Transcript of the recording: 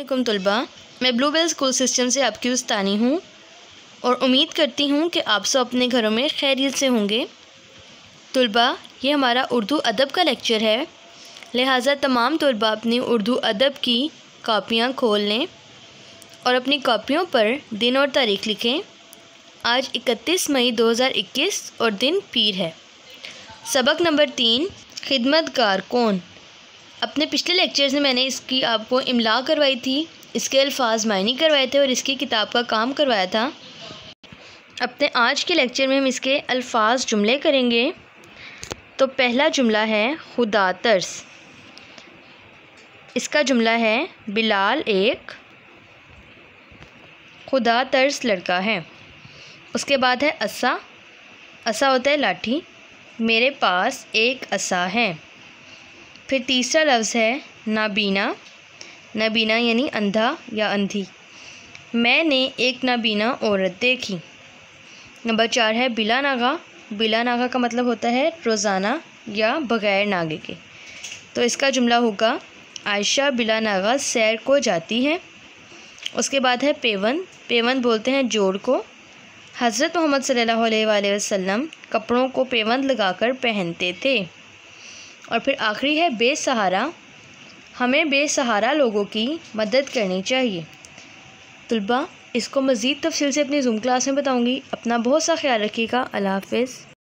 अस्सलामुअलैकुम तलबा, मैं ब्लूबेल स्कूल सिस्टम से आपकी उस्तानी हूँ और उम्मीद करती हूँ कि आप सब अपने घरों में खैरियत से होंगे। तलबा, ये हमारा उर्दू अदब का लेक्चर है, लिहाजा तमाम तलबा अपनी उर्दू अदब की कापियाँ खोल लें और अपनी कापियों पर दिन और तारीख़ लिखें। आज 31 मई 2021 और दिन पीर है। सबक नंबर 3, खिदमतगार कौन। अपने पिछले लेक्चर्स में मैंने इसकी आपको इमला करवाई थी, इसके अल्फाज मायनी करवाए थे और इसकी किताब का काम करवाया था। अपने आज के लेक्चर में हम इसके अल्फाज जुमले करेंगे। तो पहला जुमला है खुदा तरस। इसका जुमला है बिलाल एक खुदा तरस लड़का है। उसके बाद है असा। असा होता है लाठी। मेरे पास एक असा है। फिर तीसरा लफ्ज़ है नाबीना। नाबीना यानी अंधा या अंधी। मैंने एक नाबीना औरत देखी। नंबर 4 है बिला नागा। बिला नागा का मतलब होता है रोज़ाना या बग़ैर नागे के। तो इसका जुमला होगा आयशा बिला नागा सैर को जाती है। उसके बाद है पेवन। पेवन बोलते हैं जोड़ को। हज़रत मोहम्मद सल्लल्लाहु अलैहि वसल्लम कपड़ों को पेवंद लगाकर पहनते थे। और फिर आखिरी है बेसहारा। हमें बेसहारा लोगों की मदद करनी चाहिए। तलबा, इसको मज़ीद तफसील से अपनी ज़ूम क्लास में बताऊंगी। अपना बहुत सा ख्याल रखिएगा। अल्लाह हाफ़िज़।